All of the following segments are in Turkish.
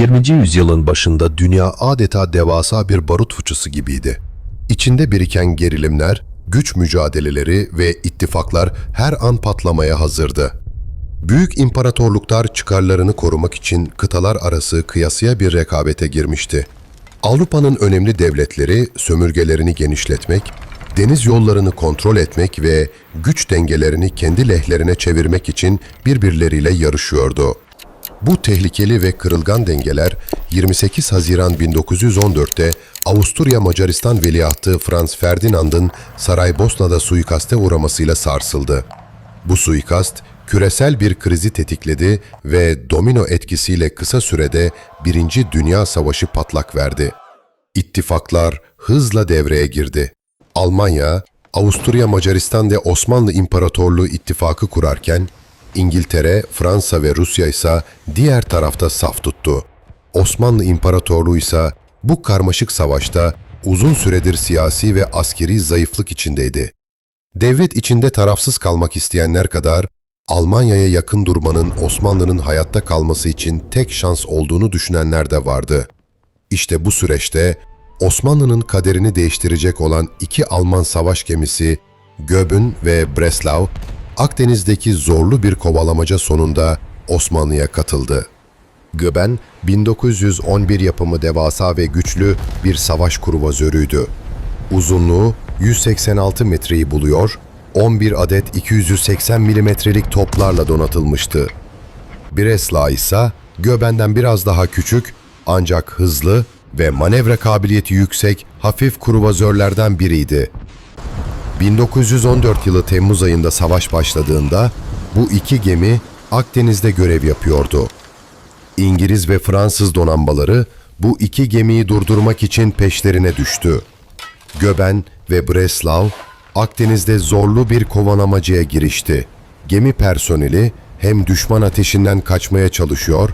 20. yüzyılın başında dünya adeta devasa bir barut fıçısı gibiydi. İçinde biriken gerilimler, güç mücadeleleri ve ittifaklar her an patlamaya hazırdı. Büyük imparatorluklar çıkarlarını korumak için kıtalar arası kıyasıya bir rekabete girmişti. Avrupa'nın önemli devletleri sömürgelerini genişletmek, deniz yollarını kontrol etmek ve güç dengelerini kendi lehlerine çevirmek için birbirleriyle yarışıyordu. Bu tehlikeli ve kırılgan dengeler 28 Haziran 1914'te Avusturya Macaristan Veliahtı Franz Ferdinand'ın Saraybosna'da suikaste uğramasıyla sarsıldı. Bu suikast küresel bir krizi tetikledi ve domino etkisiyle kısa sürede Birinci Dünya Savaşı patlak verdi. İttifaklar hızla devreye girdi. Almanya, Avusturya Macaristan ve Osmanlı İmparatorluğu ittifakı kurarken, İngiltere, Fransa ve Rusya ise diğer tarafta saf tuttu. Osmanlı İmparatorluğu ise bu karmaşık savaşta uzun süredir siyasi ve askeri zayıflık içindeydi. Devlet içinde tarafsız kalmak isteyenler kadar Almanya'ya yakın durmanın Osmanlı'nın hayatta kalması için tek şans olduğunu düşünenler de vardı. İşte bu süreçte Osmanlı'nın kaderini değiştirecek olan iki Alman savaş gemisi Göbün ve Breslau, Akdeniz'deki zorlu bir kovalamaca sonunda Osmanlı'ya katıldı. Göben, 1911 yapımı devasa ve güçlü bir savaş kruvazörüydü. Uzunluğu 186 metreyi buluyor, 11 adet 280 milimetrelik toplarla donatılmıştı. Breslau ise Göben'den biraz daha küçük ancak hızlı ve manevra kabiliyeti yüksek hafif kruvazörlerden biriydi. 1914 yılı Temmuz ayında savaş başladığında bu iki gemi Akdeniz'de görev yapıyordu. İngiliz ve Fransız donanmaları bu iki gemiyi durdurmak için peşlerine düştü. Göben ve Breslau Akdeniz'de zorlu bir kovalamacaya girişti. Gemi personeli hem düşman ateşinden kaçmaya çalışıyor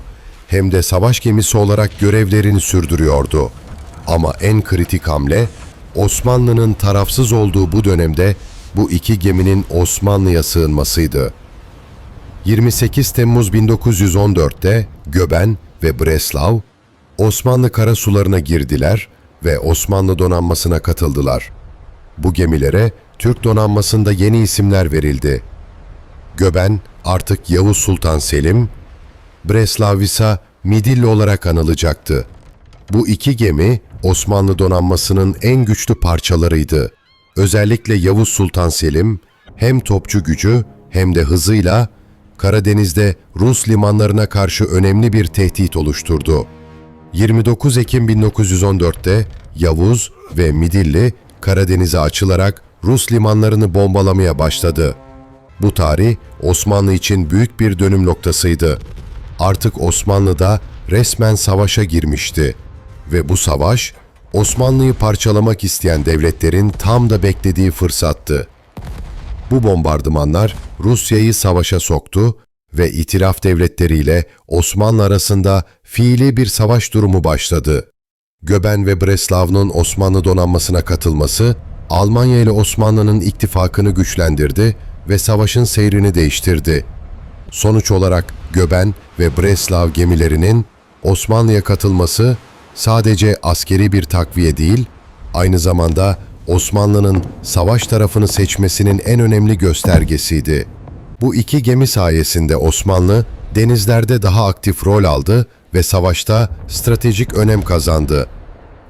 hem de savaş gemisi olarak görevlerini sürdürüyordu. Ama en kritik hamle Osmanlı'nın tarafsız olduğu bu dönemde bu iki geminin Osmanlı'ya sığınmasıydı. 28 Temmuz 1914'te Göben ve Breslau Osmanlı karasularına girdiler ve Osmanlı donanmasına katıldılar. Bu gemilere Türk donanmasında yeni isimler verildi. Göben artık Yavuz Sultan Selim, Breslau ise Midilli olarak anılacaktı. Bu iki gemi Osmanlı donanmasının en güçlü parçalarıydı. Özellikle Yavuz Sultan Selim hem topçu gücü hem de hızıyla Karadeniz'de Rus limanlarına karşı önemli bir tehdit oluşturdu. 29 Ekim 1914'te Yavuz ve Midilli Karadeniz'e açılarak Rus limanlarını bombalamaya başladı. Bu tarih Osmanlı için büyük bir dönüm noktasıydı. Artık Osmanlı'da resmen savaşa girmişti ve bu savaş Osmanlı'yı parçalamak isteyen devletlerin tam da beklediği fırsattı. Bu bombardımanlar Rusya'yı savaşa soktu ve itilaf devletleriyle Osmanlı arasında fiili bir savaş durumu başladı. Göben ve Breslau'nun Osmanlı donanmasına katılması, Almanya ile Osmanlı'nın ittifakını güçlendirdi ve savaşın seyrini değiştirdi. Sonuç olarak Göben ve Breslau gemilerinin Osmanlı'ya katılması sadece askeri bir takviye değil, aynı zamanda Osmanlı'nın savaş tarafını seçmesinin en önemli göstergesiydi. Bu iki gemi sayesinde Osmanlı denizlerde daha aktif rol aldı ve savaşta stratejik önem kazandı.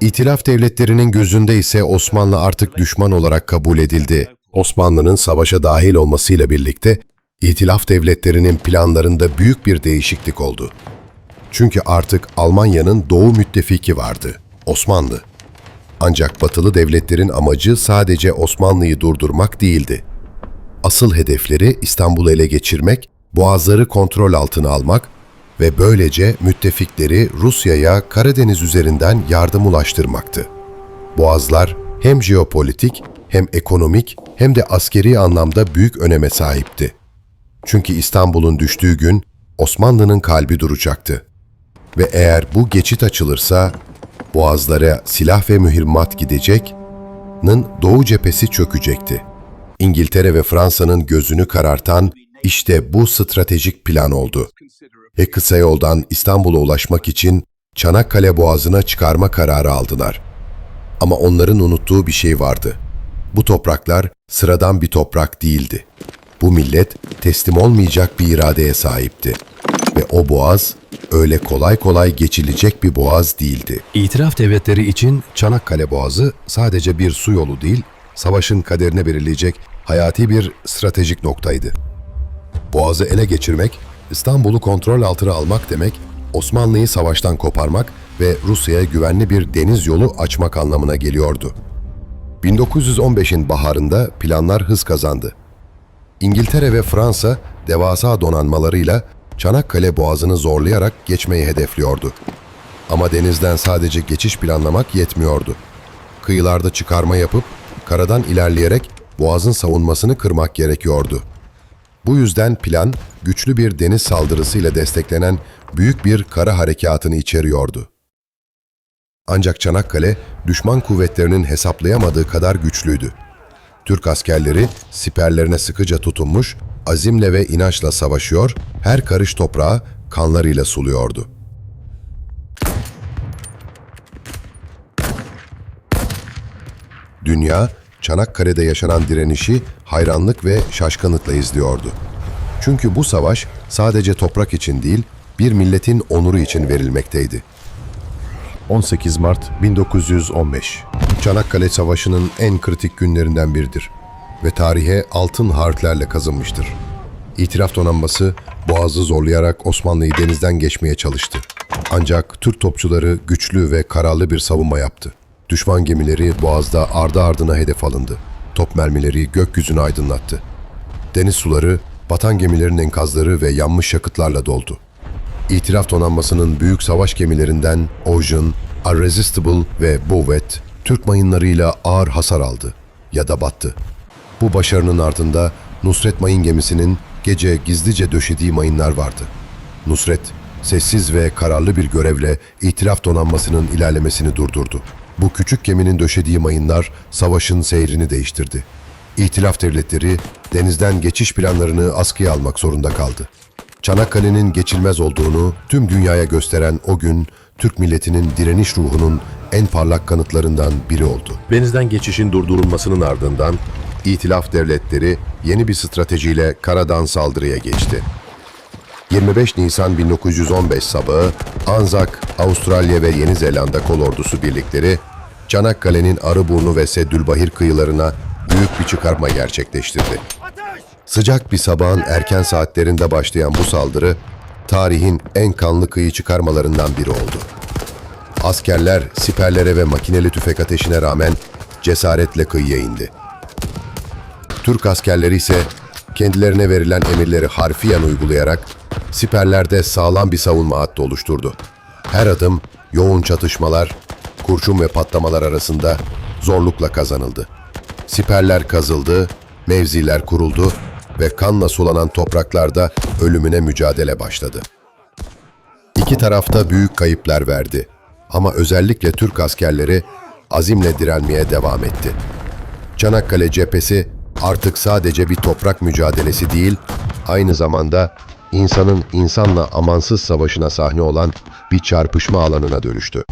İtilaf devletlerinin gözünde ise Osmanlı artık düşman olarak kabul edildi. Osmanlı'nın savaşa dahil olmasıyla birlikte İtilaf devletlerinin planlarında büyük bir değişiklik oldu. Çünkü artık Almanya'nın doğu müttefiki vardı, Osmanlı. Ancak batılı devletlerin amacı sadece Osmanlı'yı durdurmak değildi. Asıl hedefleri İstanbul'u ele geçirmek, boğazları kontrol altına almak ve böylece müttefikleri Rusya'ya Karadeniz üzerinden yardım ulaştırmaktı. Boğazlar hem jeopolitik, hem ekonomik, hem de askeri anlamda büyük öneme sahipti. Çünkü İstanbul'un düştüğü gün Osmanlı'nın kalbi duracaktı. Ve eğer bu geçit açılırsa, boğazlara silah ve mühimmat gidecek, Doğu cephesi çökecekti. İngiltere ve Fransa'nın gözünü karartan işte bu stratejik plan oldu. Ve kısa yoldan İstanbul'a ulaşmak için Çanakkale Boğazı'na çıkarma kararı aldılar. Ama onların unuttuğu bir şey vardı. Bu topraklar sıradan bir toprak değildi. Bu millet teslim olmayacak bir iradeye sahipti. Ve o boğaz öyle kolay kolay geçilecek bir boğaz değildi. İtiraf devletleri için Çanakkale Boğazı sadece bir su yolu değil, savaşın kaderini belirleyecek hayati bir stratejik noktaydı. Boğazı ele geçirmek, İstanbul'u kontrol altına almak demek, Osmanlı'yı savaştan koparmak ve Rusya'ya güvenli bir deniz yolu açmak anlamına geliyordu. 1915'in baharında planlar hız kazandı. İngiltere ve Fransa devasa donanmalarıyla Çanakkale Boğazı'nı zorlayarak geçmeyi hedefliyordu. Ama denizden sadece geçiş planlamak yetmiyordu. Kıyılarda çıkarma yapıp karadan ilerleyerek Boğaz'ın savunmasını kırmak gerekiyordu. Bu yüzden plan güçlü bir deniz saldırısıyla desteklenen büyük bir kara harekatını içeriyordu. Ancak Çanakkale düşman kuvvetlerinin hesaplayamadığı kadar güçlüydü. Türk askerleri siperlerine sıkıca tutunmuş, azimle ve inançla savaşıyor, her karış toprağı kanlarıyla suluyordu. Dünya, Çanakkale'de yaşanan direnişi hayranlık ve şaşkınlıkla izliyordu. Çünkü bu savaş sadece toprak için değil, bir milletin onuru için verilmekteydi. 18 Mart 1915 Çanakkale Savaşı'nın en kritik günlerinden biridir ve tarihe altın harflerle kazınmıştır. İtilaf donanması Boğaz'ı zorlayarak Osmanlı'yı denizden geçmeye çalıştı. Ancak Türk topçuları güçlü ve kararlı bir savunma yaptı. Düşman gemileri Boğaz'da ardı ardına hedef alındı. Top mermileri gökyüzünü aydınlattı. Deniz suları, batan gemilerin enkazları ve yanmış yakıtlarla doldu. İtilaf donanmasının büyük savaş gemilerinden Ocean, Irresistible ve Bouvet, Türk mayınlarıyla ağır hasar aldı ya da battı. Bu başarının ardında Nusret Mayın gemisinin gece gizlice döşediği mayınlar vardı. Nusret, sessiz ve kararlı bir görevle İtilaf donanmasının ilerlemesini durdurdu. Bu küçük geminin döşediği mayınlar savaşın seyrini değiştirdi. İtilaf devletleri denizden geçiş planlarını askıya almak zorunda kaldı. Çanakkale'nin geçilmez olduğunu tüm dünyaya gösteren o gün, Türk milletinin direniş ruhunun en parlak kanıtlarından biri oldu. Denizden geçişin durdurulmasının ardından İtilaf devletleri yeni bir stratejiyle karadan saldırıya geçti. 25 Nisan 1915 sabahı Anzac, Avustralya ve Yeni Zelanda kolordusu birlikleri Çanakkale'nin Arıburnu ve Seddülbahir kıyılarına büyük bir çıkarma gerçekleştirdi. Sıcak bir sabahın erken saatlerinde başlayan bu saldırı, tarihin en kanlı kıyı çıkarmalarından biri oldu. Askerler siperlere ve makineli tüfek ateşine rağmen cesaretle kıyıya indi. Türk askerleri ise kendilerine verilen emirleri harfiyen uygulayarak siperlerde sağlam bir savunma hattı oluşturdu. Her adım yoğun çatışmalar, kurşun ve patlamalar arasında zorlukla kazanıldı. Siperler kazıldı, mevziler kuruldu ve kanla sulanan topraklarda ölümüne mücadele başladı. İki tarafta büyük kayıplar verdi ama özellikle Türk askerleri azimle direnmeye devam etti. Çanakkale cephesi artık sadece bir toprak mücadelesi değil, aynı zamanda insanın insanla amansız savaşına sahne olan bir çarpışma alanına dönüştü.